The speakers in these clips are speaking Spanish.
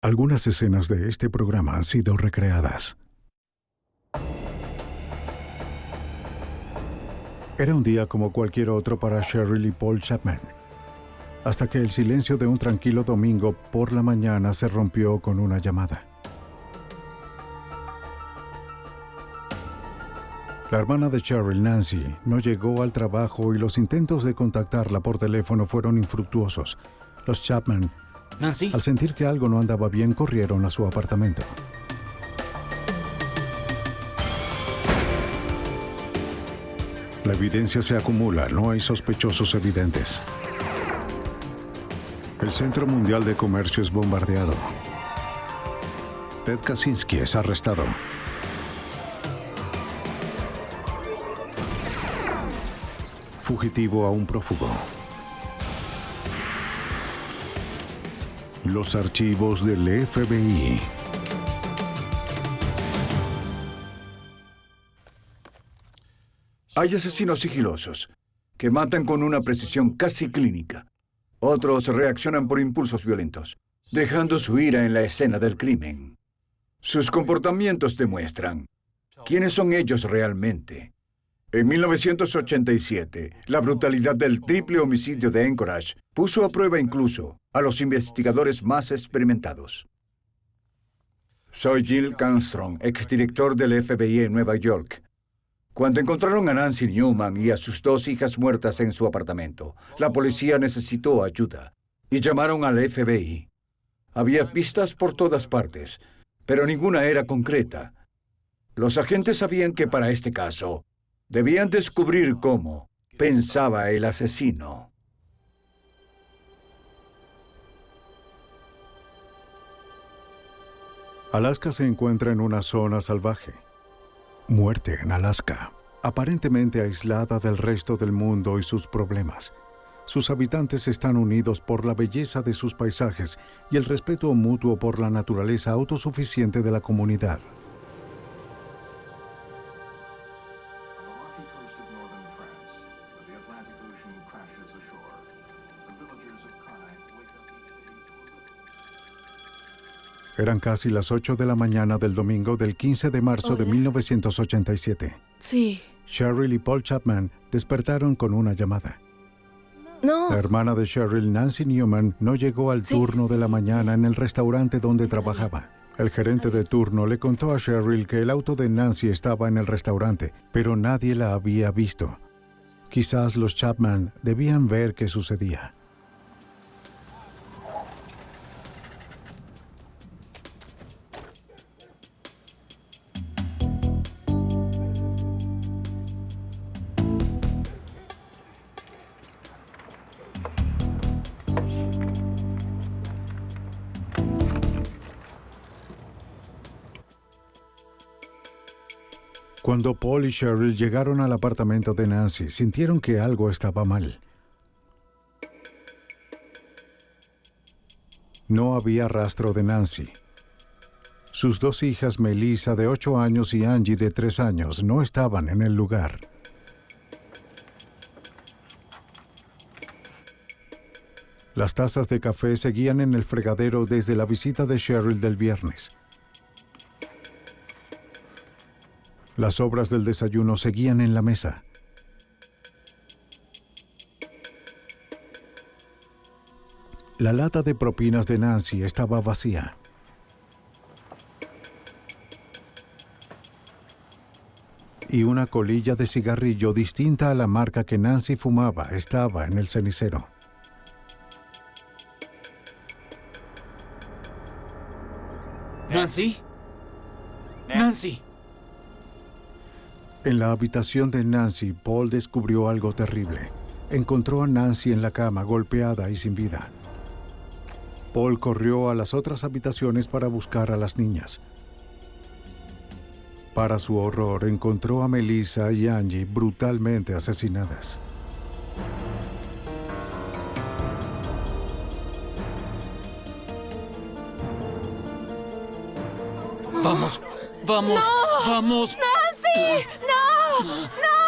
Algunas escenas de este programa han sido recreadas. Era un día como cualquier otro para Cheryl y Paul Chapman, hasta que el silencio de un tranquilo domingo por la mañana se rompió con una llamada. La hermana de Cheryl, Nancy, no llegó al trabajo y los intentos de contactarla por teléfono fueron infructuosos. Los Chapman, Nancy, al sentir que algo no andaba bien, corrieron a su apartamento. La evidencia se acumula, no hay sospechosos evidentes. El Centro Mundial de Comercio es bombardeado. Ted Kaczynski es arrestado. Fugitivo a un prófugo. Los archivos del FBI. Hay asesinos sigilosos que matan con una precisión casi clínica. Otros reaccionan por impulsos violentos, dejando su ira en la escena del crimen. Sus comportamientos demuestran quiénes son ellos realmente. En 1987, la brutalidad del triple homicidio de Anchorage puso a prueba incluso a los investigadores más experimentados. Soy Jill Canstrom, exdirector del FBI en Nueva York. Cuando encontraron a Nancy Newman y a sus dos hijas muertas en su apartamento, la policía necesitó ayuda y llamaron al FBI. Había pistas por todas partes, pero ninguna era concreta. Los agentes sabían que para este caso debían descubrir cómo pensaba el asesino. Alaska se encuentra en una zona salvaje. Muerte en Alaska, aparentemente aislada del resto del mundo y sus problemas. Sus habitantes están unidos por la belleza de sus paisajes y el respeto mutuo por la naturaleza autosuficiente de la comunidad. Eran casi las 8 de la mañana del domingo del 15 de marzo de 1987. Sí. Cheryl y Paul Chapman despertaron con una llamada. No. La hermana de Cheryl, Nancy Newman, no llegó al turno de la mañana en el restaurante donde trabajaba. El gerente de turno le contó a Cheryl que el auto de Nancy estaba en el restaurante, pero nadie la había visto. Quizás los Chapman debían ver qué sucedía. Cuando Paul y Cheryl llegaron al apartamento de Nancy, sintieron que algo estaba mal. No había rastro de Nancy. Sus dos hijas, Melissa, de 8 años, y Angie, de 3 años, no estaban en el lugar. Las tazas de café seguían en el fregadero desde la visita de Cheryl del viernes. Las sobras del desayuno seguían en la mesa. La lata de propinas de Nancy estaba vacía. Y una colilla de cigarrillo distinta a la marca que Nancy fumaba estaba en el cenicero. Nancy. Nancy. En la habitación de Nancy, Paul descubrió algo terrible. Encontró a Nancy en la cama, golpeada y sin vida. Paul corrió a las otras habitaciones para buscar a las niñas. Para su horror, encontró a Melissa y Angie brutalmente asesinadas. Vamos, vamos, ¡No! vamos. ¡Nancy! ¡No! ¡No!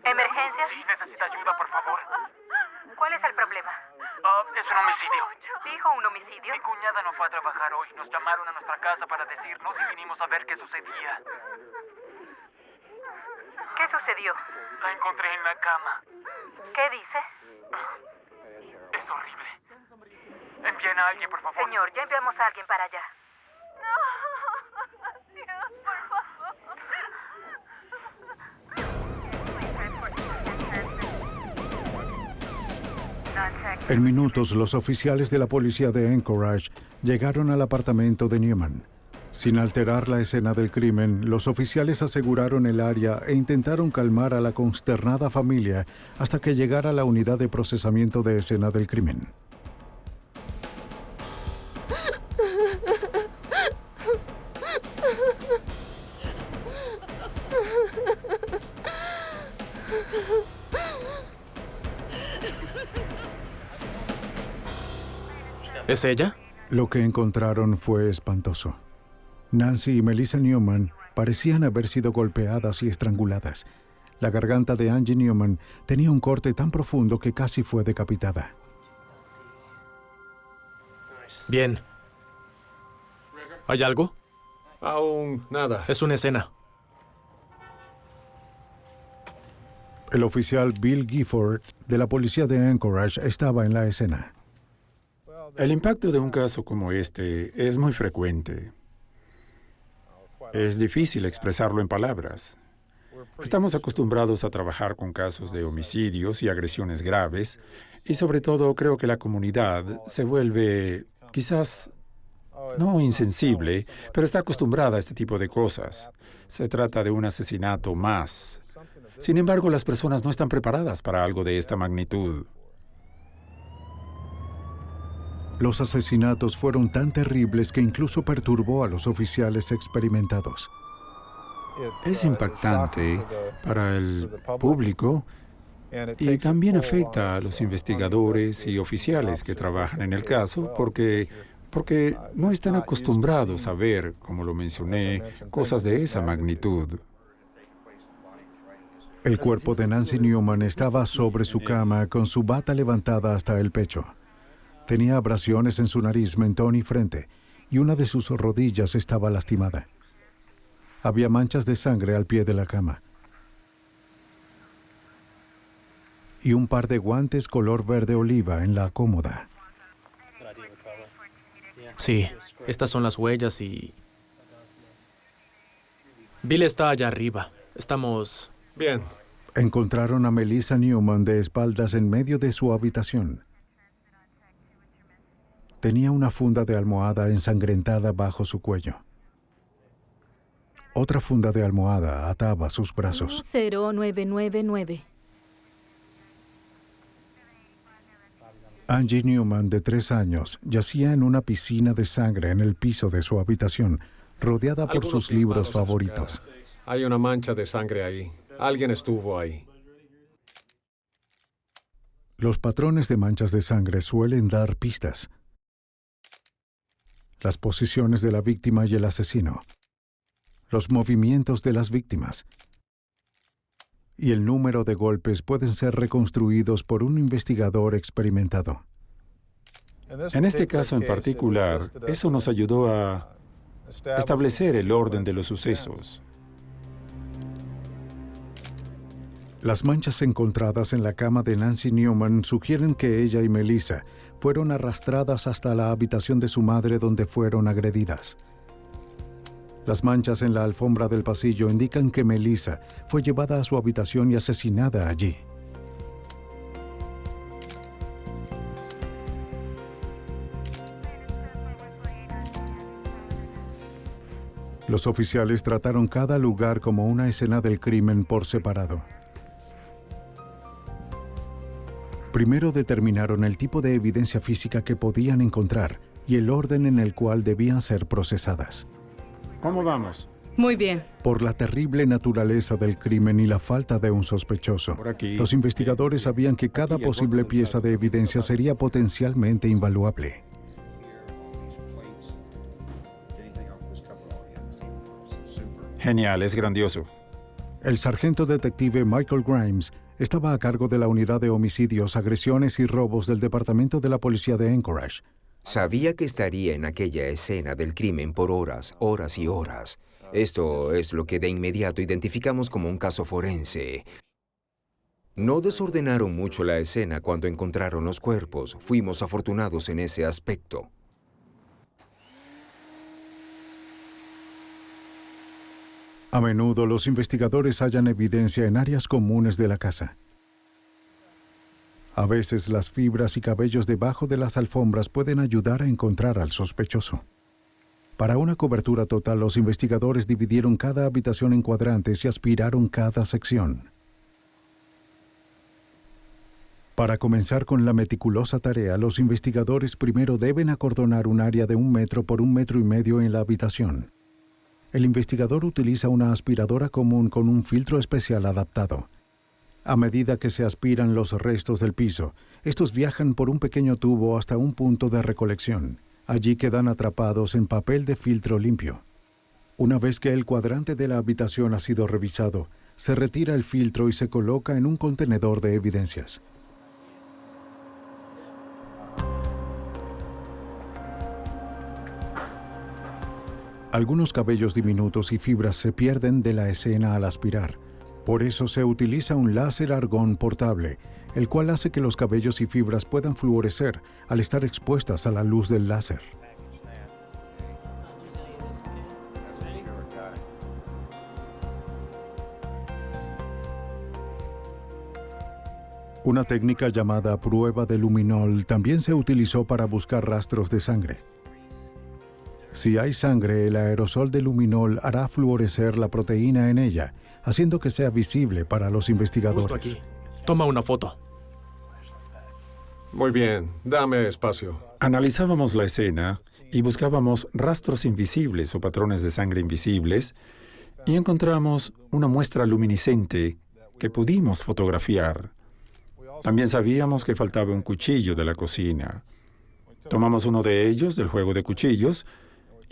¿Emergencias? Sí, necesita ayuda, por favor. ¿Cuál es el problema? Es un homicidio. ¿Dijo un homicidio? Mi cuñada no fue a trabajar hoy. Nos llamaron a nuestra casa para decirnos y vinimos a ver qué sucedía. ¿Qué sucedió? La encontré en la cama. ¿Qué dice? Es horrible. Envíen a alguien, por favor. Señor, ya enviamos a alguien para allá. En minutos, los oficiales de la policía de Anchorage llegaron al apartamento de Newman. Sin alterar la escena del crimen, los oficiales aseguraron el área e intentaron calmar a la consternada familia hasta que llegara la unidad de procesamiento de escena del crimen. ¿Es ella? Lo que encontraron fue espantoso. Nancy y Melissa Newman parecían haber sido golpeadas y estranguladas. La garganta de Angie Newman tenía un corte tan profundo que casi fue decapitada. Bien. ¿Hay algo? Aún nada. Es una escena. El oficial Bill Gifford de la policía de Anchorage estaba en la escena. El impacto de un caso como este es muy frecuente. Es difícil expresarlo en palabras. Estamos acostumbrados a trabajar con casos de homicidios y agresiones graves, y sobre todo creo que la comunidad se vuelve, quizás, no insensible, pero está acostumbrada a este tipo de cosas. Se trata de un asesinato más. Sin embargo, las personas no están preparadas para algo de esta magnitud. Los asesinatos fueron tan terribles que incluso perturbó a los oficiales experimentados. Es impactante para el público y también afecta a los investigadores y oficiales que trabajan en el caso porque no están acostumbrados a ver, como lo mencioné, cosas de esa magnitud. El cuerpo de Nancy Newman estaba sobre su cama con su bata levantada hasta el pecho. Tenía abrasiones en su nariz, mentón y frente, y una de sus rodillas estaba lastimada. Había manchas de sangre al pie de la cama. Y un par de guantes color verde oliva en la cómoda. Sí, estas son las huellas y... Bill está allá arriba. Estamos... Bien. Encontraron a Melissa Newman de espaldas en medio de su habitación. Tenía una funda de almohada ensangrentada bajo su cuello. Otra funda de almohada ataba sus brazos. 0999. Angie Newman, de 3 años, yacía en una piscina de sangre en el piso de su habitación, rodeada por Algunos sus libros disparos en su favoritos. cara. Hay una mancha de sangre ahí. Alguien estuvo ahí. Los patrones de manchas de sangre suelen dar pistas. Las posiciones de la víctima y el asesino, los movimientos de las víctimas y el número de golpes pueden ser reconstruidos por un investigador experimentado. En este caso en particular, eso nos ayudó a establecer el orden de los sucesos. Las manchas encontradas en la cama de Nancy Newman sugieren que ella y Melissa fueron arrastradas hasta la habitación de su madre donde fueron agredidas. Las manchas en la alfombra del pasillo indican que Melissa fue llevada a su habitación y asesinada allí. Los oficiales trataron cada lugar como una escena del crimen por separado. Primero determinaron el tipo de evidencia física que podían encontrar y el orden en el cual debían ser procesadas. ¿Cómo vamos? Muy bien. Por la terrible naturaleza del crimen y la falta de un sospechoso, Por aquí. los investigadores sabían que cada posible pieza de evidencia sería potencialmente invaluable. Genial, es grandioso. El sargento detective Michael Grimes Estaba a cargo de la unidad de homicidios, agresiones y robos del Departamento de la Policía de Anchorage. Sabía que estaría en aquella escena del crimen por horas, horas y horas. Esto es lo que de inmediato identificamos como un caso forense. No desordenaron mucho la escena cuando encontraron los cuerpos. Fuimos afortunados en ese aspecto. A menudo los investigadores hallan evidencia en áreas comunes de la casa. A veces las fibras y cabellos debajo de las alfombras pueden ayudar a encontrar al sospechoso. Para una cobertura total, los investigadores dividieron cada habitación en cuadrantes y aspiraron cada sección. Para comenzar con la meticulosa tarea, los investigadores primero deben acordonar un área de 1 metro por 1,5 metros en la habitación. El investigador utiliza una aspiradora común con un filtro especial adaptado. A medida que se aspiran los restos del piso, estos viajan por un pequeño tubo hasta un punto de recolección. Allí quedan atrapados en papel de filtro limpio. Una vez que el cuadrante de la habitación ha sido revisado, se retira el filtro y se coloca en un contenedor de evidencias. Algunos cabellos diminutos y fibras se pierden de la escena al aspirar. Por eso se utiliza un láser argón portable, el cual hace que los cabellos y fibras puedan fluorecer al estar expuestas a la luz del láser. Una técnica llamada prueba de luminol también se utilizó para buscar rastros de sangre. Si hay sangre, el aerosol de luminol hará fluorecer la proteína en ella, haciendo que sea visible para los investigadores. Justo aquí. Toma una foto. Muy bien, dame espacio. Analizábamos la escena y buscábamos rastros invisibles o patrones de sangre invisibles y encontramos una muestra luminiscente que pudimos fotografiar. También sabíamos que faltaba un cuchillo de la cocina. Tomamos uno de ellos, del juego de cuchillos,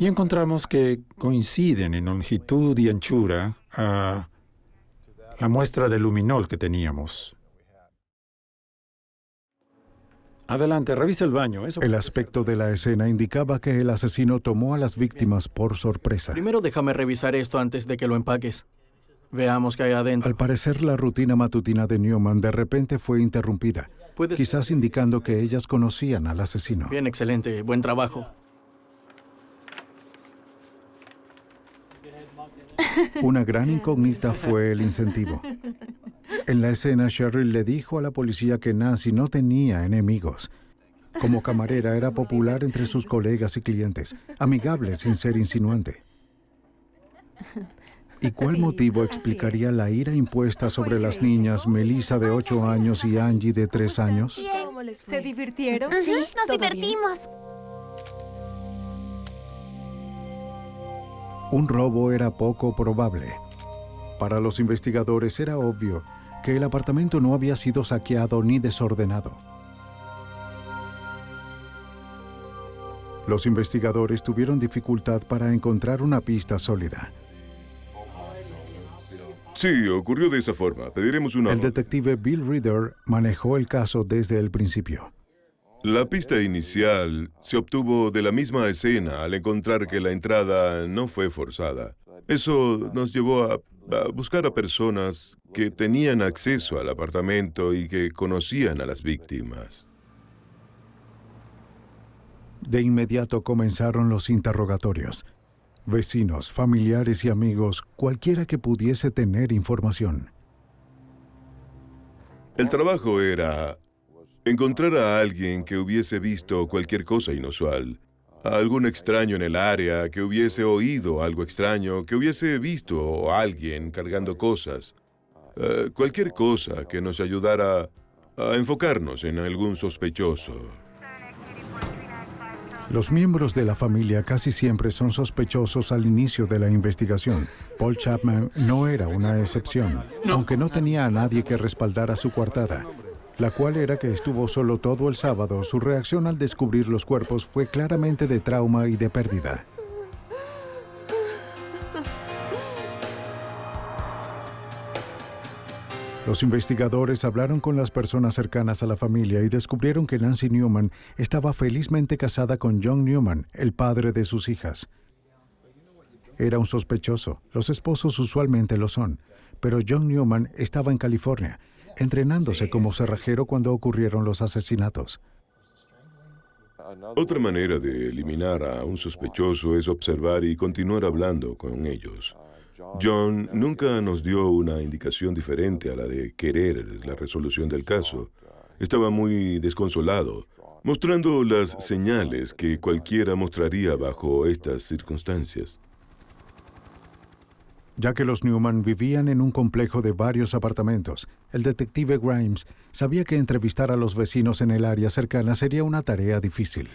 y encontramos que coinciden en longitud y anchura a la muestra de luminol que teníamos. Adelante, revisa el baño. El aspecto de la escena indicaba que el asesino tomó a las víctimas por sorpresa. Primero déjame revisar esto antes de que lo empaques. Veamos qué hay adentro. Al parecer, la rutina matutina de Newman de repente fue interrumpida, quizás indicando que ellas conocían al asesino. Bien, excelente. Buen trabajo. Una gran incógnita fue el incentivo. En la escena, Cheryl le dijo a la policía que Nancy no tenía enemigos. Como camarera era popular entre sus colegas y clientes, amigable sin ser insinuante. ¿Y cuál motivo explicaría la ira impuesta sobre las niñas Melissa de 8 años y Angie de 3 años? ¿Se divirtieron? Sí, nos divertimos. Un robo era poco probable. Para los investigadores era obvio que el apartamento no había sido saqueado ni desordenado. Los investigadores tuvieron dificultad para encontrar una pista sólida. Sí, ocurrió de esa forma. Pediremos una... El detective Bill Reader manejó el caso desde el principio. La pista inicial se obtuvo de la misma escena al encontrar que la entrada no fue forzada. Eso nos llevó a buscar a personas que tenían acceso al apartamento y que conocían a las víctimas. De inmediato comenzaron los interrogatorios. Vecinos, familiares y amigos, cualquiera que pudiese tener información. El trabajo era encontrar a alguien que hubiese visto cualquier cosa inusual, a algún extraño en el área, que hubiese oído algo extraño, que hubiese visto a alguien cargando cosas, cualquier cosa que nos ayudara a enfocarnos en algún sospechoso. Los miembros de la familia casi siempre son sospechosos al inicio de la investigación. Paul Chapman no era una excepción, aunque no tenía a nadie que respaldara su coartada, la cual era que estuvo solo todo el sábado. Su reacción al descubrir los cuerpos fue claramente de trauma y de pérdida. Los investigadores hablaron con las personas cercanas a la familia y descubrieron que Nancy Newman estaba felizmente casada con John Newman, el padre de sus hijas. Era un sospechoso. Los esposos usualmente lo son. Pero John Newman estaba en California, entrenándose como cerrajero cuando ocurrieron los asesinatos. Otra manera de eliminar a un sospechoso es observar y continuar hablando con ellos. John nunca nos dio una indicación diferente a la de querer la resolución del caso. Estaba muy desconsolado, mostrando las señales que cualquiera mostraría bajo estas circunstancias. Ya que los Newman vivían en un complejo de varios apartamentos, el detective Grimes sabía que entrevistar a los vecinos en el área cercana sería una tarea difícil.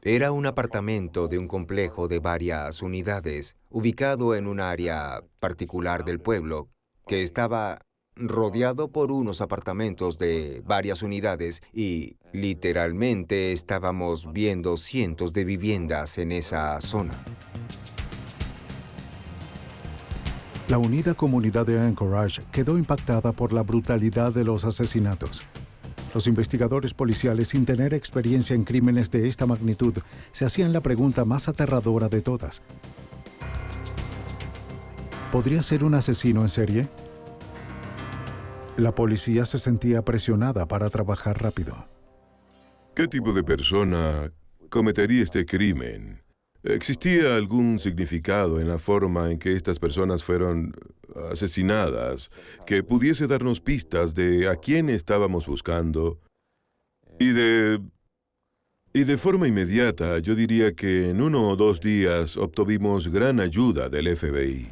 Era un apartamento de un complejo de varias unidades, ubicado en un área particular del pueblo, que estaba rodeado por unos apartamentos de varias unidades y literalmente estábamos viendo cientos de viviendas en esa zona. La unida comunidad de Anchorage quedó impactada por la brutalidad de los asesinatos. Los investigadores policiales, sin tener experiencia en crímenes de esta magnitud, se hacían la pregunta más aterradora de todas. ¿Podría ser un asesino en serie? La policía se sentía presionada para trabajar rápido. ¿Qué tipo de persona cometería este crimen? ¿Existía algún significado en la forma en que estas personas fueron asesinadas que pudiese darnos pistas de a quién estábamos buscando? Y de forma inmediata, yo diría que en 1 o 2 días obtuvimos gran ayuda del FBI.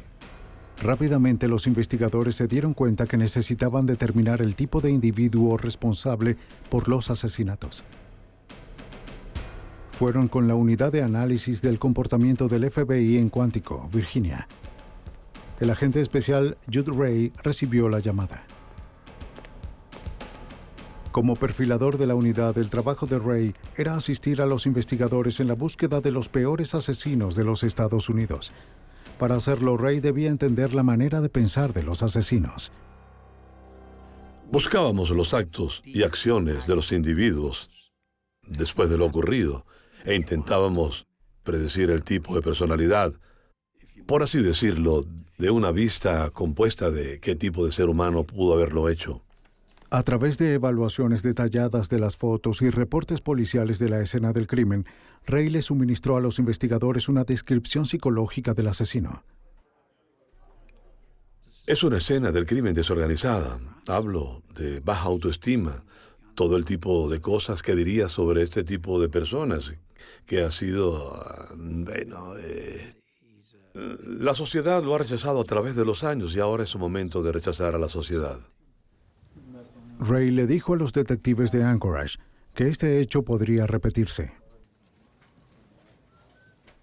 Rápidamente los investigadores se dieron cuenta que necesitaban determinar el tipo de individuo responsable por los asesinatos. Fueron con la unidad de análisis del comportamiento del FBI en Quantico, Virginia. El agente especial Jude Ray recibió la llamada. Como perfilador de la unidad, el trabajo de Ray era asistir a los investigadores en la búsqueda de los peores asesinos de los Estados Unidos. Para hacerlo, Ray debía entender la manera de pensar de los asesinos. Buscábamos los actos y acciones de los individuos después de lo ocurrido e intentábamos predecir el tipo de personalidad, por así decirlo, de una vista compuesta de qué tipo de ser humano pudo haberlo hecho. A través de evaluaciones detalladas de las fotos y reportes policiales de la escena del crimen, Ray le suministró a los investigadores una descripción psicológica del asesino. Es una escena del crimen desorganizada. Hablo de baja autoestima, todo el tipo de cosas que diría sobre este tipo de personas, que ha sido, la sociedad lo ha rechazado a través de los años y ahora es su momento de rechazar a la sociedad. Ray le dijo a los detectives de Anchorage que este hecho podría repetirse.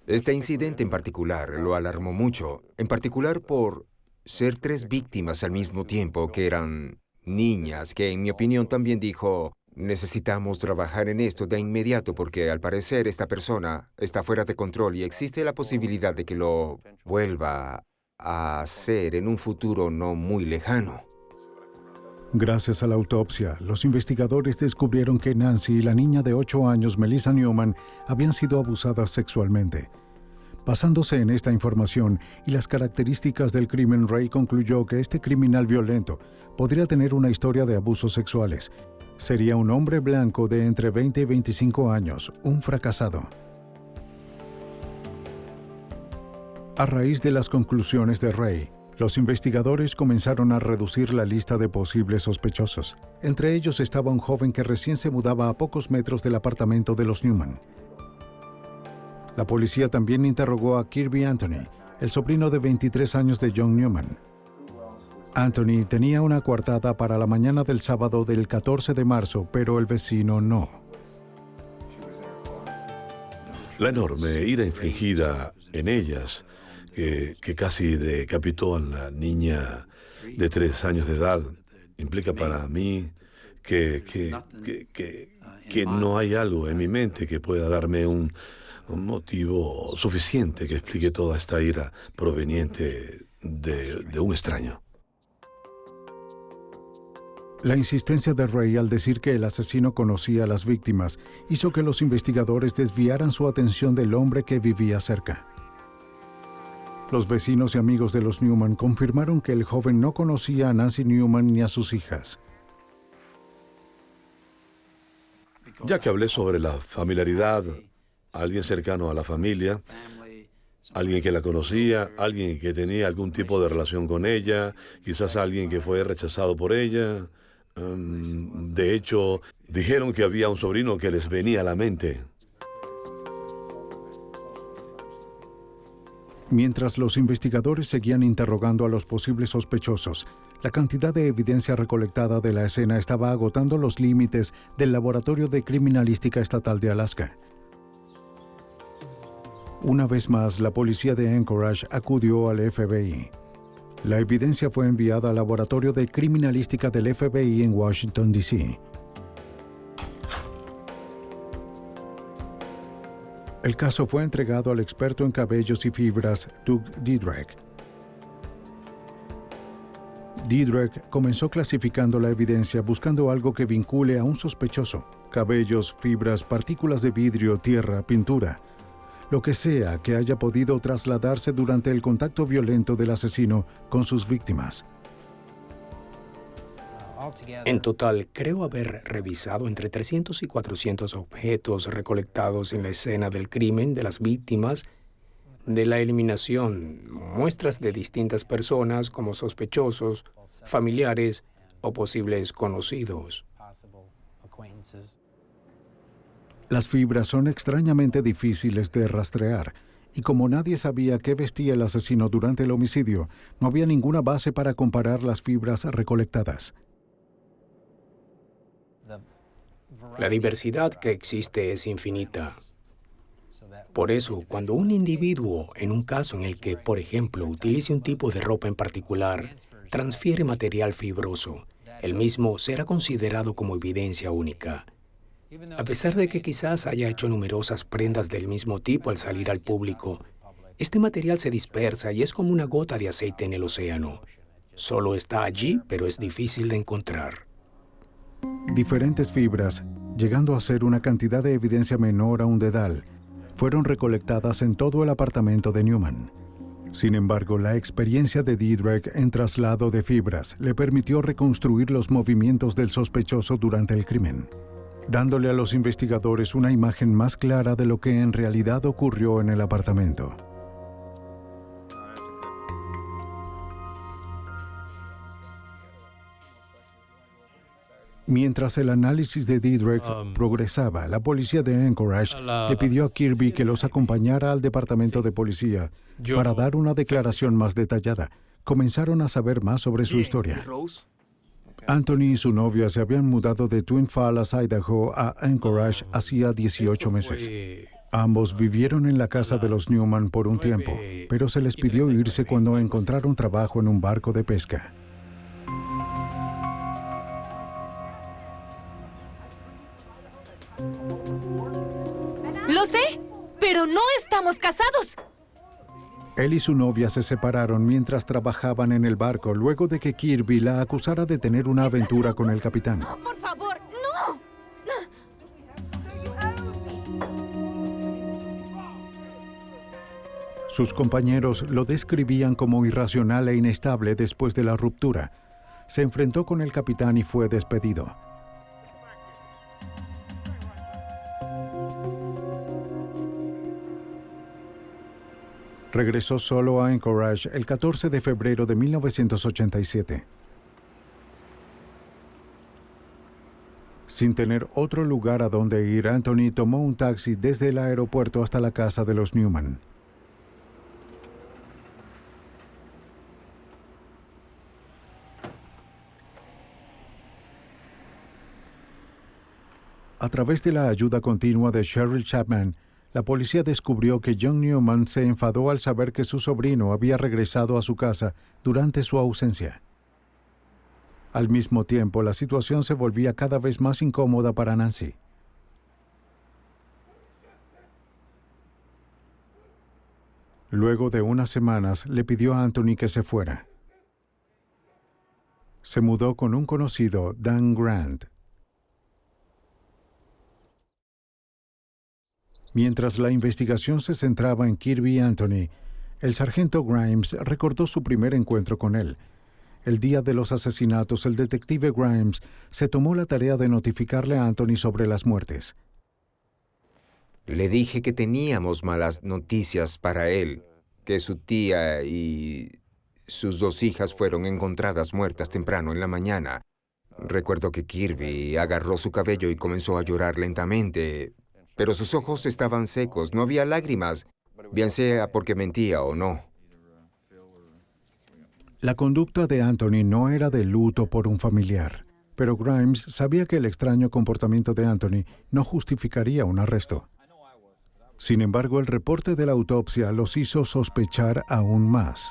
Este incidente en particular lo alarmó mucho, en particular por ser 3 víctimas al mismo tiempo que eran niñas, que en mi opinión también dijo, necesitamos trabajar en esto de inmediato porque al parecer esta persona está fuera de control y existe la posibilidad de que lo vuelva a hacer en un futuro no muy lejano. Gracias a la autopsia, los investigadores descubrieron que Nancy y la niña de 8 años, Melissa Newman, habían sido abusadas sexualmente. Basándose en esta información y las características del crimen, Ray concluyó que este criminal violento podría tener una historia de abusos sexuales. Sería un hombre blanco de entre 20 y 25 años, un fracasado. A raíz de las conclusiones de Ray, los investigadores comenzaron a reducir la lista de posibles sospechosos. Entre ellos estaba un joven que recién se mudaba a pocos metros del apartamento de los Newman. La policía también interrogó a Kirby Anthony, el sobrino de 23 años de John Newman. Anthony tenía una coartada para la mañana del sábado del 14 de marzo, pero el vecino no. La enorme ira infligida en ellas, que casi decapitó a la niña de 3 años de edad, implica para mí que no hay algo en mi mente que pueda darme un motivo suficiente que explique toda esta ira proveniente de un extraño. La insistencia de Ray al decir que el asesino conocía a las víctimas hizo que los investigadores desviaran su atención del hombre que vivía cerca. Los vecinos y amigos de los Newman confirmaron que el joven no conocía a Nancy Newman ni a sus hijas. Ya que hablé sobre la familiaridad, alguien cercano a la familia, alguien que la conocía, alguien que tenía algún tipo de relación con ella, quizás alguien que fue rechazado por ella. De hecho, dijeron que había un sobrino que les venía a la mente. Mientras los investigadores seguían interrogando a los posibles sospechosos, la cantidad de evidencia recolectada de la escena estaba agotando los límites del Laboratorio de Criminalística Estatal de Alaska. Una vez más, la policía de Anchorage acudió al FBI. La evidencia fue enviada al Laboratorio de Criminalística del FBI en Washington, D.C. El caso fue entregado al experto en cabellos y fibras, Doug Diedrich. Diedrich comenzó clasificando la evidencia buscando algo que vincule a un sospechoso: cabellos, fibras, partículas de vidrio, tierra, pintura. Lo que sea que haya podido trasladarse durante el contacto violento del asesino con sus víctimas. En total, creo haber revisado entre 300 y 400 objetos recolectados en la escena del crimen de las víctimas, de la eliminación, muestras de distintas personas como sospechosos, familiares o posibles conocidos. Las fibras son extrañamente difíciles de rastrear, y como nadie sabía qué vestía el asesino durante el homicidio, no había ninguna base para comparar las fibras recolectadas. La diversidad que existe es infinita. Por eso, cuando un individuo, en un caso en el que, por ejemplo, utilice un tipo de ropa en particular, transfiere material fibroso, el mismo será considerado como evidencia única. A pesar de que quizás haya hecho numerosas prendas del mismo tipo al salir al público, este material se dispersa y es como una gota de aceite en el océano. Solo está allí, pero es difícil de encontrar. Diferentes fibras, llegando a ser una cantidad de evidencia menor a un dedal, fueron recolectadas en todo el apartamento de Newman. Sin embargo, la experiencia de Diedrich en traslado de fibras le permitió reconstruir los movimientos del sospechoso durante el crimen, dándole a los investigadores una imagen más clara de lo que en realidad ocurrió en el apartamento. Mientras el análisis de Diedrich progresaba, la policía de Anchorage le pidió a Kirby que los acompañara al departamento de policía para dar una declaración más detallada. Comenzaron a saber más sobre su historia. Anthony y su novia se habían mudado de Twin Falls, Idaho, a Anchorage hacía 18 meses. Ambos vivieron en la casa de los Newman por un tiempo, pero se les pidió irse cuando encontraron trabajo en un barco de pesca. Lo sé, pero no estamos casados. Él y su novia se separaron mientras trabajaban en el barco luego de que Kirby la acusara de tener una aventura con el capitán. No, por favor, no. Sus compañeros lo describían como irracional e inestable después de la ruptura. Se enfrentó con el capitán y fue despedido. Regresó solo a Anchorage el 14 de febrero de 1987. Sin tener otro lugar a donde ir, Anthony tomó un taxi desde el aeropuerto hasta la casa de los Newman. A través de la ayuda continua de Cheryl Chapman, la policía descubrió que John Newman se enfadó al saber que su sobrino había regresado a su casa durante su ausencia. Al mismo tiempo, la situación se volvía cada vez más incómoda para Nancy. Luego de unas semanas, le pidió a Anthony que se fuera. Se mudó con un conocido, Dan Grant. Mientras la investigación se centraba en Kirby Anthony, el sargento Grimes recordó su primer encuentro con él. El día de los asesinatos, el detective Grimes se tomó la tarea de notificarle a Anthony sobre las muertes. Le dije que teníamos malas noticias para él, que su tía y sus 2 hijas fueron encontradas muertas temprano en la mañana. Recuerdo que Kirby agarró su cabello y comenzó a llorar lentamente, pero sus ojos estaban secos, no había lágrimas, bien sea porque mentía o no. La conducta de Anthony no era de luto por un familiar, pero Grimes sabía que el extraño comportamiento de Anthony no justificaría un arresto. Sin embargo, el reporte de la autopsia los hizo sospechar aún más.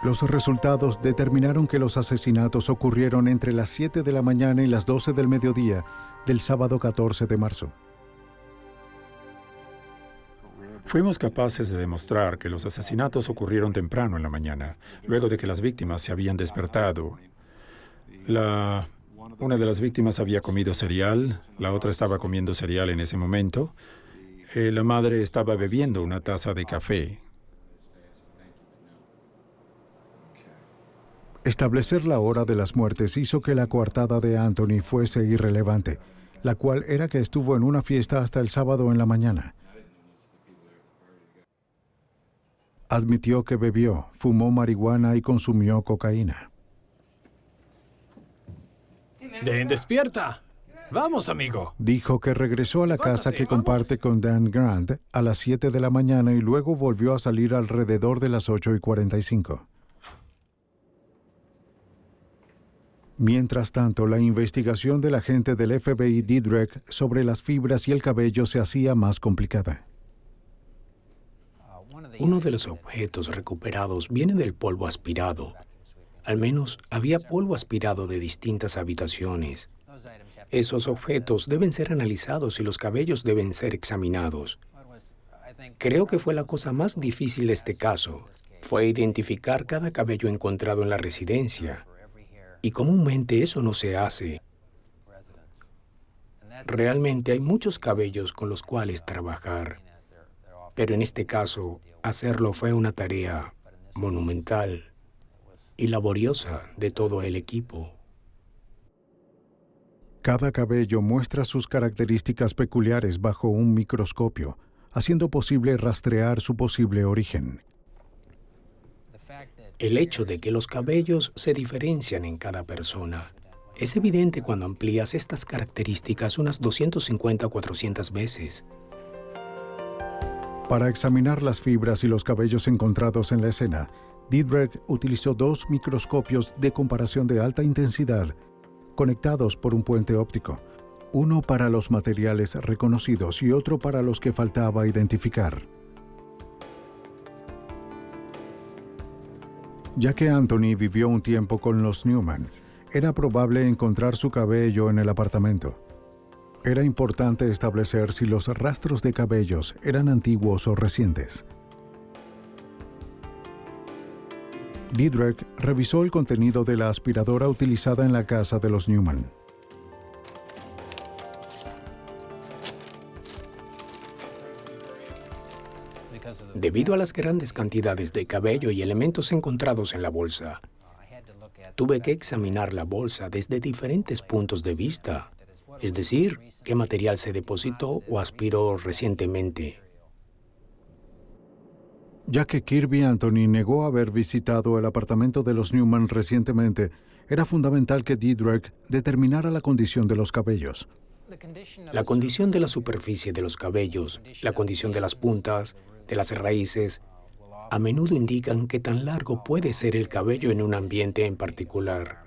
Los resultados determinaron que los asesinatos ocurrieron entre las 7 de la mañana y las 12 del mediodía del sábado 14 de marzo. Fuimos capaces de demostrar que los asesinatos ocurrieron temprano en la mañana, luego de que las víctimas se habían despertado. Una de las víctimas había comido cereal, la otra estaba comiendo cereal en ese momento. La madre estaba bebiendo una taza de café. Establecer la hora de las muertes hizo que la coartada de Anthony fuese irrelevante, la cual era que estuvo en una fiesta hasta el sábado en la mañana. Admitió que bebió, fumó marihuana y consumió cocaína. Dan, despierta. Vamos, amigo. Dijo que regresó a la casa que comparte con Dan Grant a las 7 de la mañana y luego volvió a salir alrededor de las 8:45. Mientras tanto, la investigación del agente del FBI Didrek sobre las fibras y el cabello se hacía más complicada. Uno de los objetos recuperados viene del polvo aspirado. Al menos había polvo aspirado de distintas habitaciones. Esos objetos deben ser analizados y los cabellos deben ser examinados. Creo que fue la cosa más difícil de este caso. Fue identificar cada cabello encontrado en la residencia. Y comúnmente eso no se hace. Realmente hay muchos cabellos con los cuales trabajar. Pero en este caso, hacerlo fue una tarea monumental y laboriosa de todo el equipo. Cada cabello muestra sus características peculiares bajo un microscopio, haciendo posible rastrear su posible origen. El hecho de que los cabellos se diferencian en cada persona es evidente cuando amplías estas características unas 250 o 400 veces. Para examinar las fibras y los cabellos encontrados en la escena, Didrek utilizó 2 microscopios de comparación de alta intensidad conectados por un puente óptico, uno para los materiales reconocidos y otro para los que faltaba identificar. Ya que Anthony vivió un tiempo con los Newman, era probable encontrar su cabello en el apartamento. Era importante establecer si los rastros de cabellos eran antiguos o recientes. Didrek revisó el contenido de la aspiradora utilizada en la casa de los Newman. Debido a las grandes cantidades de cabello y elementos encontrados en la bolsa, tuve que examinar la bolsa desde diferentes puntos de vista, es decir, qué material se depositó o aspiró recientemente. Ya que Kirby Anthony negó haber visitado el apartamento de los Newman recientemente, era fundamental que Didrek determinara la condición de los cabellos. La condición de la superficie de los cabellos, la condición de las puntas, de las raíces, a menudo indican qué tan largo puede ser el cabello en un ambiente en particular.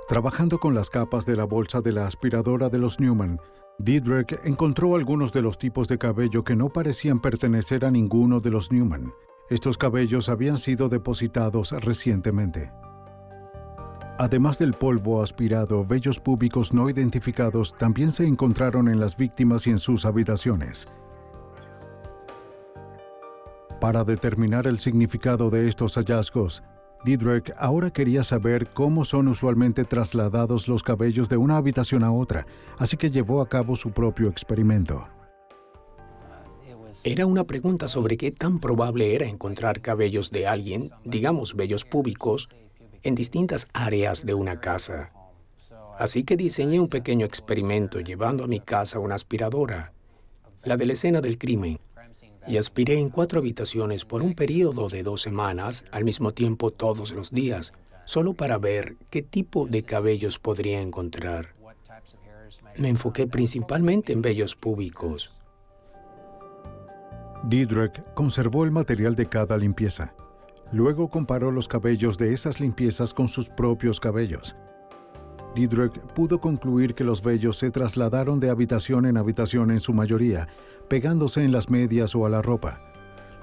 Trabajando con las capas de la bolsa de la aspiradora de los Newman, Didrek encontró algunos de los tipos de cabello que no parecían pertenecer a ninguno de los Newman. Estos cabellos habían sido depositados recientemente. Además del polvo aspirado, vellos púbicos no identificados también se encontraron en las víctimas y en sus habitaciones. Para determinar el significado de estos hallazgos, Diedrich ahora quería saber cómo son usualmente trasladados los cabellos de una habitación a otra, así que llevó a cabo su propio experimento. Era una pregunta sobre qué tan probable era encontrar cabellos de alguien, digamos vellos púbicos, en distintas áreas de una casa. Así que diseñé un pequeño experimento llevando a mi casa una aspiradora, la de la escena del crimen, y aspiré en 4 habitaciones por un periodo de 2 semanas, al mismo tiempo todos los días, solo para ver qué tipo de cabellos podría encontrar. Me enfoqué principalmente en vellos púbicos. Diedrich conservó el material de cada limpieza. Luego comparó los cabellos de esas limpiezas con sus propios cabellos. Diedrich pudo concluir que los vellos se trasladaron de habitación en habitación en su mayoría, pegándose en las medias o a la ropa.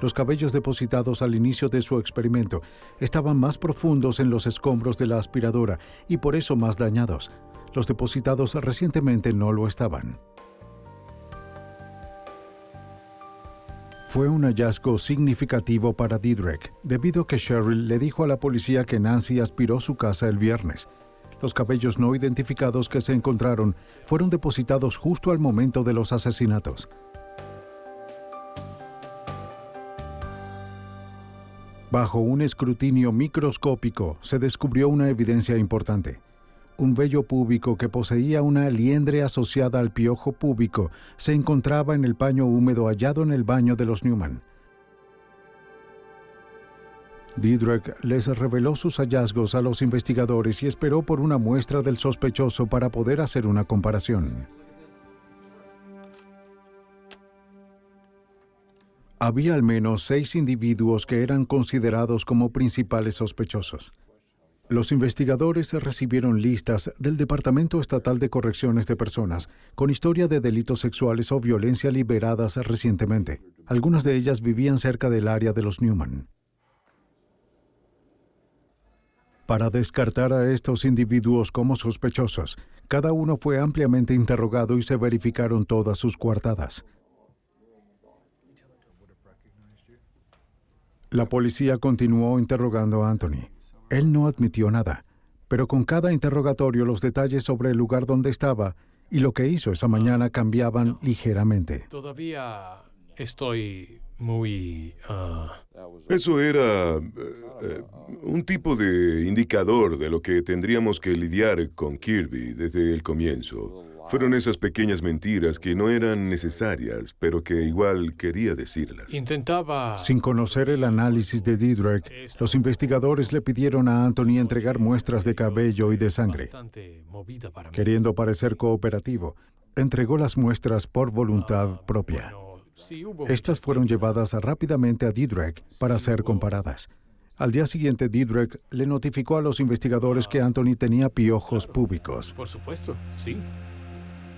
Los cabellos depositados al inicio de su experimento estaban más profundos en los escombros de la aspiradora y por eso más dañados. Los depositados recientemente no lo estaban. Fue un hallazgo significativo para Diedrich, debido a que Cheryl le dijo a la policía que Nancy aspiró su casa el viernes. Los cabellos no identificados que se encontraron fueron depositados justo al momento de los asesinatos. Bajo un escrutinio microscópico se descubrió una evidencia importante. Un vello púbico que poseía una liendre asociada al piojo púbico se encontraba en el paño húmedo hallado en el baño de los Newman. Diedrich les reveló sus hallazgos a los investigadores y esperó por una muestra del sospechoso para poder hacer una comparación. Había al menos 6 individuos que eran considerados como principales sospechosos. Los investigadores recibieron listas del Departamento Estatal de Correcciones de Personas con historia de delitos sexuales o violencia liberadas recientemente. Algunas de ellas vivían cerca del área de los Newman. Para descartar a estos individuos como sospechosos, cada uno fue ampliamente interrogado y se verificaron todas sus coartadas. La policía continuó interrogando a Anthony. Él no admitió nada, pero con cada interrogatorio los detalles sobre el lugar donde estaba y lo que hizo esa mañana cambiaban ligeramente. Todavía estoy muy... Eso era un tipo de indicador de lo que tendríamos que lidiar con Kirby desde el comienzo. Fueron esas pequeñas mentiras que no eran necesarias, pero que igual quería decirlas. Intentaba... Sin conocer el análisis de Diedrich, los investigadores le pidieron a Anthony entregar muestras de cabello y de sangre. Queriendo parecer cooperativo, entregó las muestras por voluntad propia. Estas fueron llevadas rápidamente a Diedrich para ser comparadas. Al día siguiente, Diedrich le notificó a los investigadores que Anthony tenía piojos púbicos. Por supuesto, sí.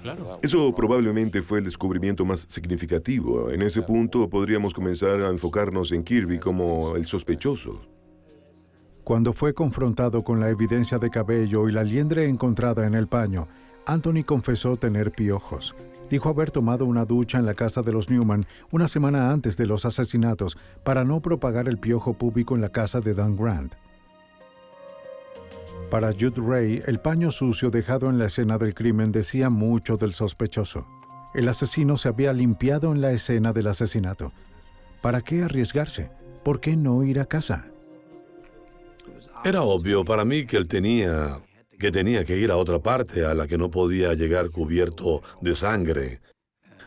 Claro. Eso probablemente fue el descubrimiento más significativo. En ese punto podríamos comenzar a enfocarnos en Kirby como el sospechoso. Cuando fue confrontado con la evidencia de cabello y la liendre encontrada en el paño, Anthony confesó tener piojos. Dijo haber tomado una ducha en la casa de los Newman una semana antes de los asesinatos para no propagar el piojo púbico en la casa de Dan Grant. Para Jude Ray, el paño sucio dejado en la escena del crimen decía mucho del sospechoso. El asesino se había limpiado en la escena del asesinato. ¿Para qué arriesgarse? ¿Por qué no ir a casa? Era obvio para mí que él tenía que ir a otra parte a la que no podía llegar cubierto de sangre.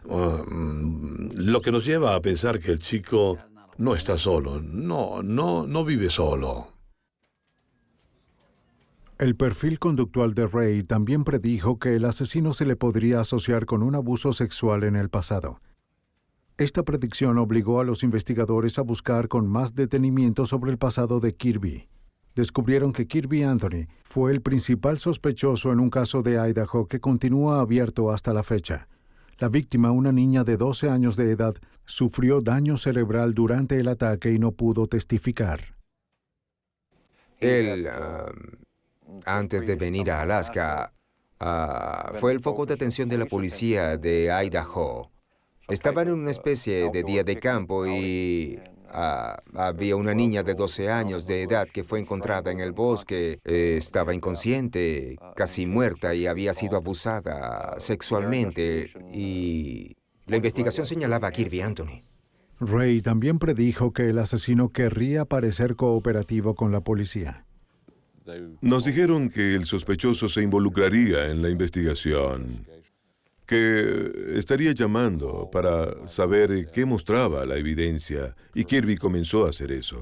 Lo que nos lleva a pensar que el chico no está solo. No vive solo. El perfil conductual de Ray también predijo que el asesino se le podría asociar con un abuso sexual en el pasado. Esta predicción obligó a los investigadores a buscar con más detenimiento sobre el pasado de Kirby. Descubrieron que Kirby Anthony fue el principal sospechoso en un caso de Idaho que continúa abierto hasta la fecha. La víctima, una niña de 12 años de edad, sufrió daño cerebral durante el ataque y no pudo testificar. Él, antes de venir a Alaska, fue el foco de atención de la policía de Idaho. Estaban en una especie de día de campo y Había una niña de 12 años de edad que fue encontrada en el bosque. Estaba inconsciente, casi muerta y había sido abusada sexualmente. Y la investigación señalaba a Kirby Anthony. Ray también predijo que el asesino querría parecer cooperativo con la policía. Nos dijeron que el sospechoso se involucraría en la investigación, que estaría llamando para saber qué mostraba la evidencia, y Kirby comenzó a hacer eso.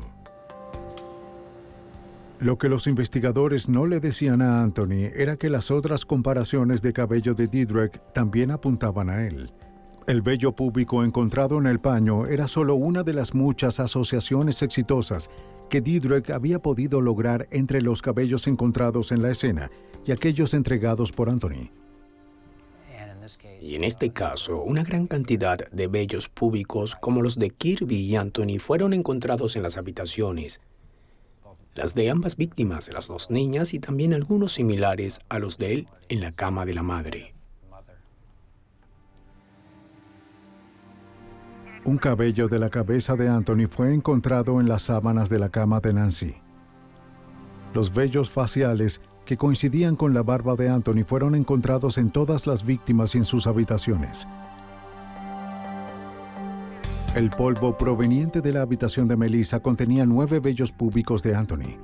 Lo que los investigadores no le decían a Anthony era que las otras comparaciones de cabello de Diedrich también apuntaban a él. El vello púbico encontrado en el paño era solo una de las muchas asociaciones exitosas que Diedrich había podido lograr entre los cabellos encontrados en la escena y aquellos entregados por Anthony. Y en este caso, una gran cantidad de vellos púbicos como los de Kirby y Anthony fueron encontrados en las habitaciones. Las de ambas víctimas, las dos niñas, y también algunos similares a los de él en la cama de la madre. Un cabello de la cabeza de Anthony fue encontrado en las sábanas de la cama de Nancy. Los vellos faciales que coincidían con la barba de Anthony fueron encontrados en todas las víctimas y en sus habitaciones. El polvo proveniente de la habitación de Melissa contenía 9 vellos púbicos de Anthony.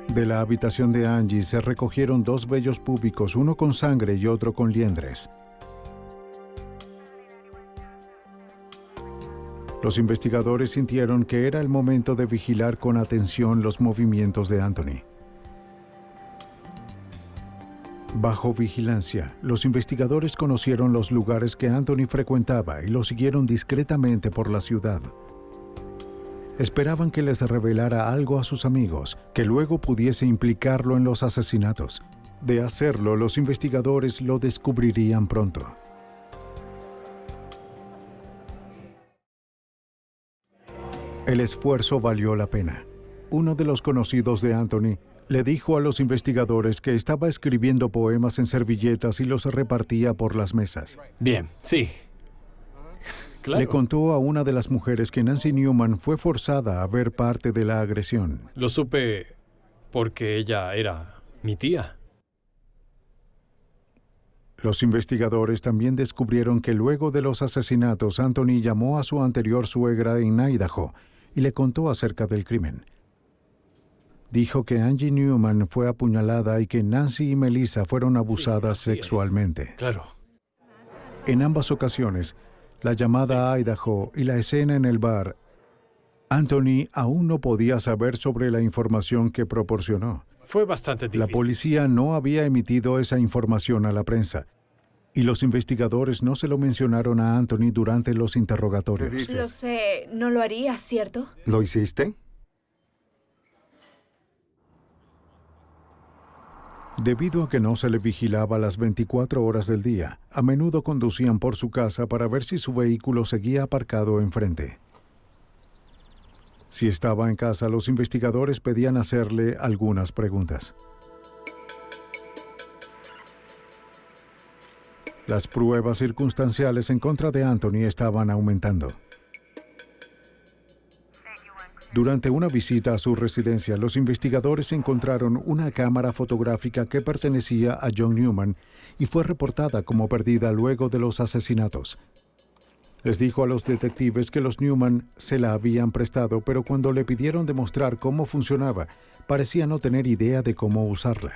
De la habitación de Angie se recogieron 2 vellos púbicos, uno con sangre y otro con liendres. Los investigadores sintieron que era el momento de vigilar con atención los movimientos de Anthony. Bajo vigilancia, los investigadores conocieron los lugares que Anthony frecuentaba y lo siguieron discretamente por la ciudad. Esperaban que les revelara algo a sus amigos, que luego pudiese implicarlo en los asesinatos. De hacerlo, los investigadores lo descubrirían pronto. El esfuerzo valió la pena. Uno de los conocidos de Anthony le dijo a los investigadores que estaba escribiendo poemas en servilletas y los repartía por las mesas. Bien, sí. Claro. Le contó a una de las mujeres que Nancy Newman fue forzada a ver parte de la agresión. Lo supe porque ella era mi tía. Los investigadores también descubrieron que luego de los asesinatos, Anthony llamó a su anterior suegra en Idaho y le contó acerca del crimen. Dijo que Angie Newman fue apuñalada y que Nancy y Melissa fueron abusadas sexualmente. Claro. En ambas ocasiones, la llamada a Idaho y la escena en el bar, Anthony aún no podía saber sobre la información que proporcionó. Fue bastante difícil. La policía no había emitido esa información a la prensa, y los investigadores no se lo mencionaron a Anthony durante los interrogatorios. Lo sé, no lo harías, ¿cierto? ¿Lo hiciste? Debido a que no se le vigilaba las 24 horas del día, a menudo conducían por su casa para ver si su vehículo seguía aparcado enfrente. Si estaba en casa, los investigadores pedían hacerle algunas preguntas. Las pruebas circunstanciales en contra de Anthony estaban aumentando. Durante una visita a su residencia, los investigadores encontraron una cámara fotográfica que pertenecía a John Newman y fue reportada como perdida luego de los asesinatos. Les dijo a los detectives que los Newman se la habían prestado, pero cuando le pidieron demostrar cómo funcionaba, parecía no tener idea de cómo usarla.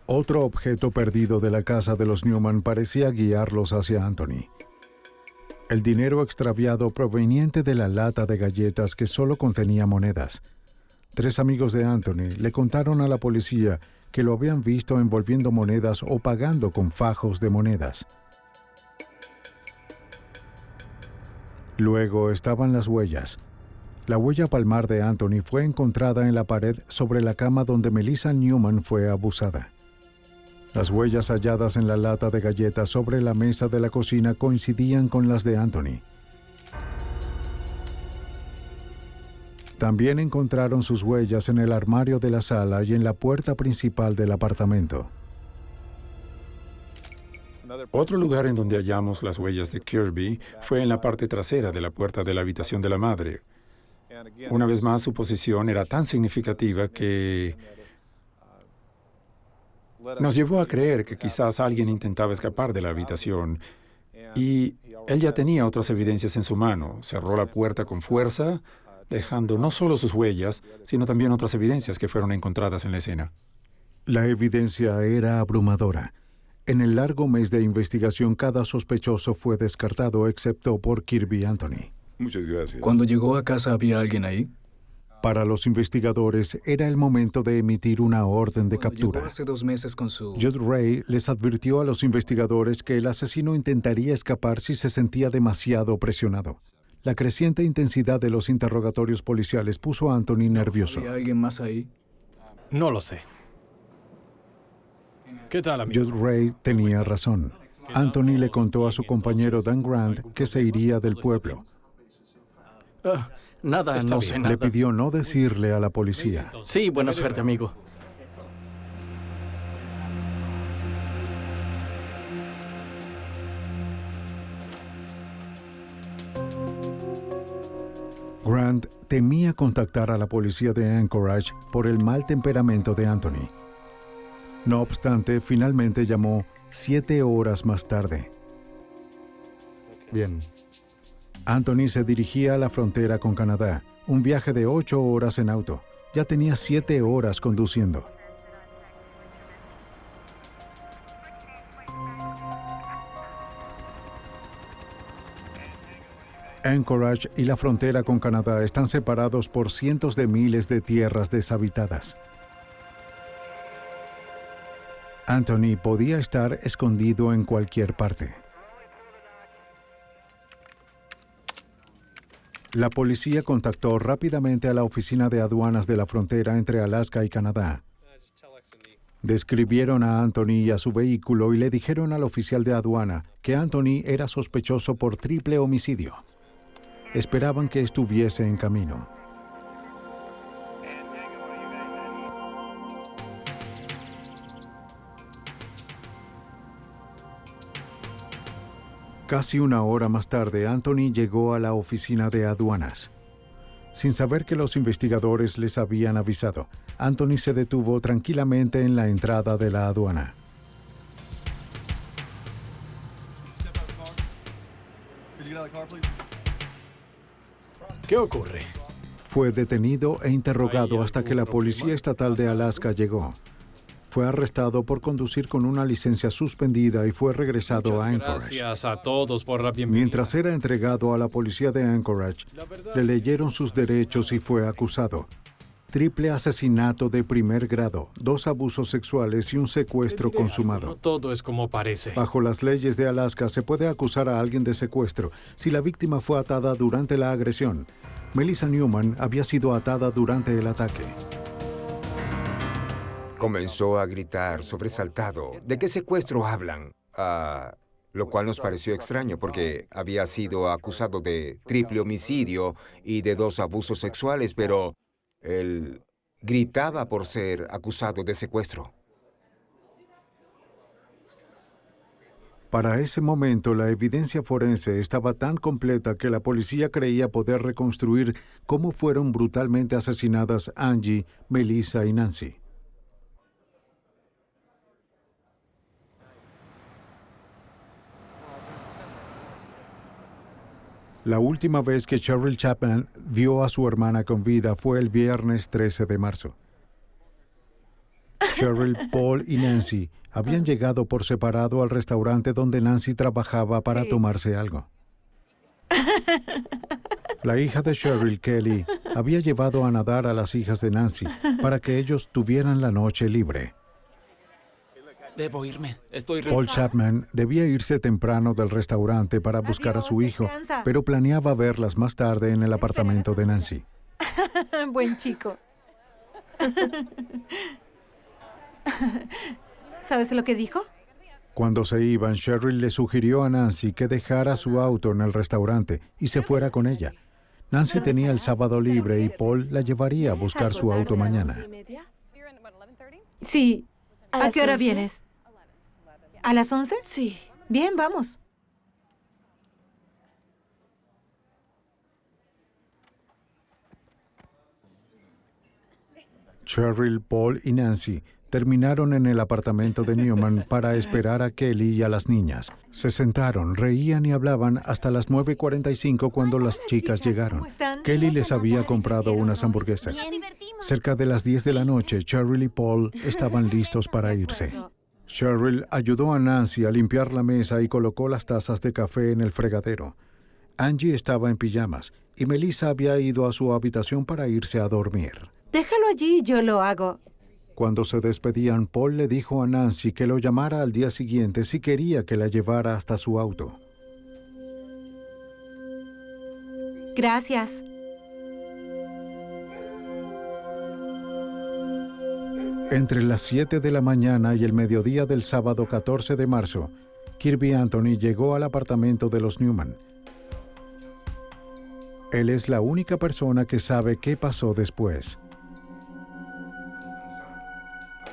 Otro objeto perdido de la casa de los Newman parecía guiarlos hacia Anthony. El dinero extraviado proveniente de la lata de galletas que solo contenía monedas. 3 amigos de Anthony le contaron a la policía que lo habían visto envolviendo monedas o pagando con fajos de monedas. Luego estaban las huellas. La huella palmar de Anthony fue encontrada en la pared sobre la cama donde Melissa Newman fue abusada. Las huellas halladas en la lata de galletas sobre la mesa de la cocina coincidían con las de Anthony. También encontraron sus huellas en el armario de la sala y en la puerta principal del apartamento. Otro lugar en donde hallamos las huellas de Kirby fue en la parte trasera de la puerta de la habitación de la madre. Una vez más, su posición era tan significativa que nos llevó a creer que quizás alguien intentaba escapar de la habitación. Y él ya tenía otras evidencias en su mano. Cerró la puerta con fuerza, dejando no solo sus huellas, sino también otras evidencias que fueron encontradas en la escena. La evidencia era abrumadora. En el largo mes de investigación, cada sospechoso fue descartado excepto por Kirby Anthony. Muchas gracias. Cuando llegó a casa, ¿había alguien ahí? Para los investigadores, era el momento de emitir una orden de captura. Llegó hace 2 meses con su... Judd Ray les advirtió a los investigadores que el asesino intentaría escapar si se sentía demasiado presionado. La creciente intensidad de los interrogatorios policiales puso a Anthony nervioso. ¿Había alguien más ahí? No lo sé. ¿Qué tal, amigo? Judd Ray tenía razón. Anthony le contó a su compañero Dan Grant que se iría del pueblo. Nada, no sé nada. Le pidió no decirle a la policía. Sí, buena suerte, amigo. Grant temía contactar a la policía de Anchorage por el mal temperamento de Anthony. No obstante, finalmente llamó 7 horas más tarde. Bien. Anthony se dirigía a la frontera con Canadá, un viaje de 8 horas en auto. Ya tenía 7 horas conduciendo. Anchorage y la frontera con Canadá están separados por cientos de miles de tierras deshabitadas. Anthony podía estar escondido en cualquier parte. La policía contactó rápidamente a la oficina de aduanas de la frontera entre Alaska y Canadá. Describieron a Anthony y a su vehículo y le dijeron al oficial de aduana que Anthony era sospechoso por triple homicidio. Esperaban que estuviese en camino. Casi una hora más tarde, Anthony llegó a la oficina de aduanas. Sin saber que los investigadores les habían avisado, Anthony se detuvo tranquilamente en la entrada de la aduana. ¿Qué ocurre? Fue detenido e interrogado hasta que la Policía Estatal de Alaska llegó. Fue arrestado por conducir con una licencia suspendida y fue regresado a Anchorage. Gracias a todos por la bienvenida. Mientras era entregado a la policía de Anchorage, le leyeron sus derechos y fue acusado. Triple asesinato de primer grado, 2 abusos sexuales y un secuestro consumado. No todo es como parece. Bajo las leyes de Alaska se puede acusar a alguien de secuestro si la víctima fue atada durante la agresión. Melissa Newman había sido atada durante el ataque. Comenzó a gritar, sobresaltado. ¿De qué secuestro hablan? Lo cual nos pareció extraño porque había sido acusado de triple homicidio y de 2 abusos sexuales, pero él gritaba por ser acusado de secuestro. Para ese momento, la evidencia forense estaba tan completa que la policía creía poder reconstruir cómo fueron brutalmente asesinadas Angie, Melissa y Nancy. La última vez que Cheryl Chapman vio a su hermana con vida fue el viernes 13 de marzo. Cheryl, Paul y Nancy habían llegado por separado al restaurante donde Nancy trabajaba para tomarse algo. La hija de Cheryl, Kelly, había llevado a nadar a las hijas de Nancy para que ellos tuvieran la noche libre. Debo irme. Estoy Paul Chapman debía irse temprano del restaurante para buscar a su hijo, pero planeaba verlas más tarde en el apartamento de Nancy. Buen chico. ¿Sabes lo que dijo? Cuando se iban, Cheryl le sugirió a Nancy que dejara su auto en el restaurante y se fuera con ella. Nancy tenía el sábado libre y Paul la llevaría a buscar su auto mañana. Sí. ¿A qué hora 11? vienes? ¿A las 11? Sí. Bien, vamos. Cheryl, Paul y Nancy terminaron en el apartamento de Newman para esperar a Kelly y a las niñas. Se sentaron, reían y hablaban hasta las 9:45 cuando las chicas llegaron. Kelly les había comprado unas hamburguesas. Cerca de las 10 de la noche, Cheryl y Paul estaban listos para irse. Cheryl ayudó a Nancy a limpiar la mesa y colocó las tazas de café en el fregadero. Angie estaba en pijamas y Melissa había ido a su habitación para irse a dormir. Déjalo allí, yo lo hago. Cuando se despedían, Paul le dijo a Nancy que lo llamara al día siguiente si quería que la llevara hasta su auto. Gracias. Entre las 7 de la mañana y el mediodía del sábado 14 de marzo, Kirby Anthony llegó al apartamento de los Newman. Él es la única persona que sabe qué pasó después.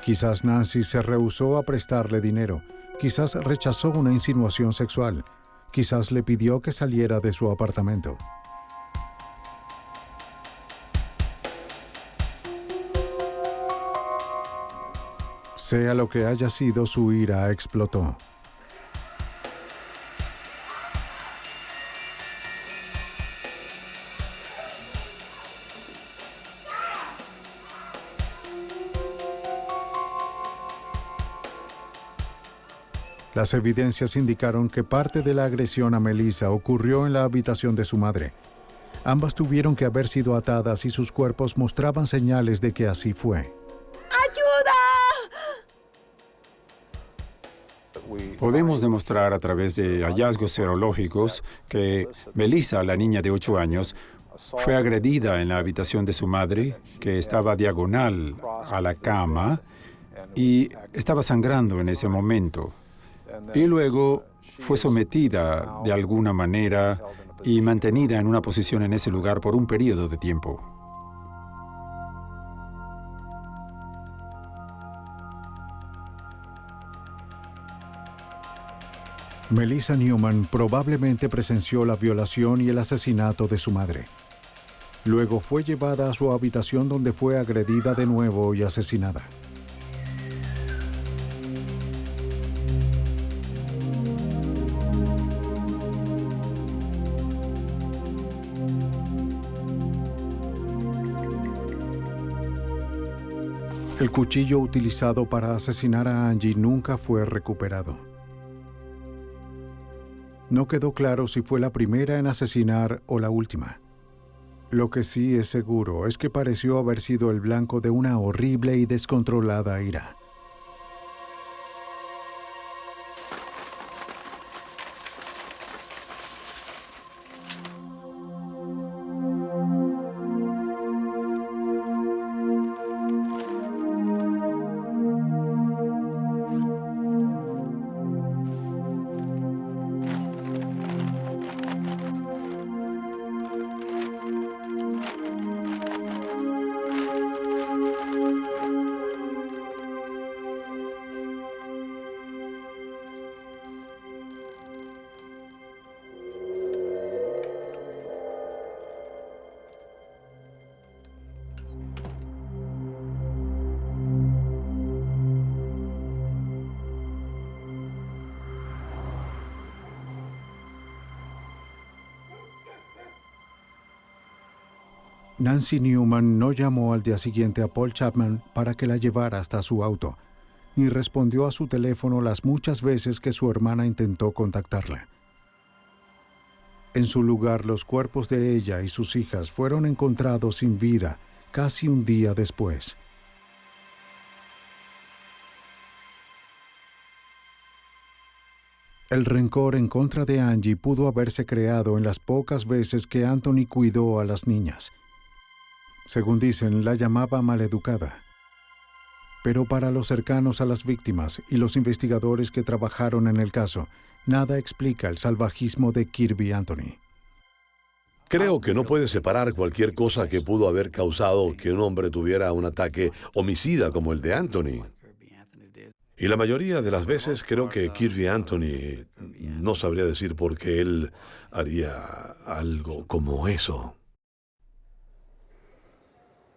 Quizás Nancy se rehusó a prestarle dinero, quizás rechazó una insinuación sexual, quizás le pidió que saliera de su apartamento. Sea lo que haya sido, su ira explotó. Las evidencias indicaron que parte de la agresión a Melissa ocurrió en la habitación de su madre. Ambas tuvieron que haber sido atadas y sus cuerpos mostraban señales de que así fue. ¡Ayuda! Podemos demostrar a través de hallazgos serológicos que Melissa, la niña de 8 años, fue agredida en la habitación de su madre, que estaba diagonal a la cama y estaba sangrando en ese momento. Y luego fue sometida de alguna manera y mantenida en una posición en ese lugar por un periodo de tiempo. Melissa Newman probablemente presenció la violación y el asesinato de su madre. Luego fue llevada a su habitación donde fue agredida de nuevo y asesinada. El cuchillo utilizado para asesinar a Angie nunca fue recuperado. No quedó claro si fue la primera en asesinar o la última. Lo que sí es seguro es que pareció haber sido el blanco de una horrible y descontrolada ira. Nancy Newman no llamó al día siguiente a Paul Chapman para que la llevara hasta su auto, ni respondió a su teléfono las muchas veces que su hermana intentó contactarla. En su lugar, los cuerpos de ella y sus hijas fueron encontrados sin vida casi un día después. El rencor en contra de Angie pudo haberse creado en las pocas veces que Anthony cuidó a las niñas. Según dicen, la llamaba maleducada. Pero para los cercanos a las víctimas y los investigadores que trabajaron en el caso, nada explica el salvajismo de Kirby Anthony. Creo que no puede separar cualquier cosa que pudo haber causado que un hombre tuviera un ataque homicida como el de Anthony. Y la mayoría de las veces creo que Kirby Anthony no sabría decir por qué él haría algo como eso.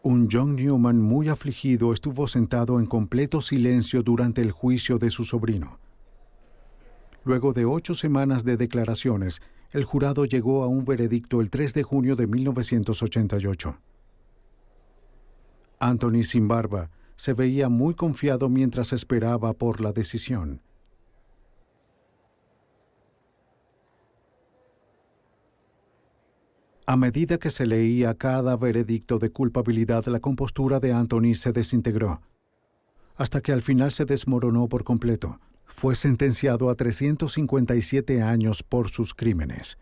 Un John Newman muy afligido estuvo sentado en completo silencio durante el juicio de su sobrino. Luego de 8 semanas de declaraciones, el jurado llegó a un veredicto el 3 de junio de 1988. Anthony, sin barba, se veía muy confiado mientras esperaba por la decisión. A medida que se leía cada veredicto de culpabilidad, la compostura de Anthony se desintegró, hasta que al final se desmoronó por completo. Fue sentenciado a 357 años por sus crímenes.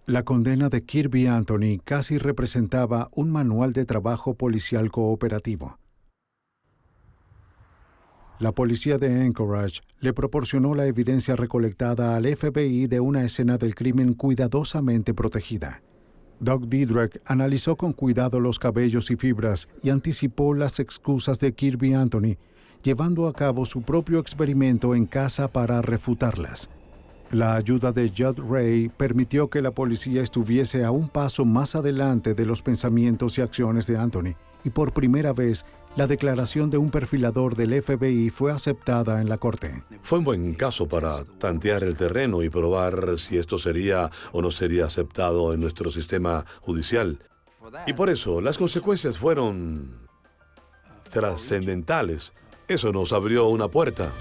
La condena de Kirby Anthony casi representaba un manual de trabajo policial cooperativo. La policía de Anchorage le proporcionó la evidencia recolectada al FBI de una escena del crimen cuidadosamente protegida. Doug Didrek analizó con cuidado los cabellos y fibras y anticipó las excusas de Kirby Anthony, llevando a cabo su propio experimento en casa para refutarlas. La ayuda de Judd Ray permitió que la policía estuviese a un paso más adelante de los pensamientos y acciones de Anthony, y por primera vez, la declaración de un perfilador del FBI fue aceptada en la corte. Fue un buen caso para tantear el terreno y probar si esto sería o no sería aceptado en nuestro sistema judicial. Y por eso, las consecuencias fueron trascendentales. Eso nos abrió una puerta.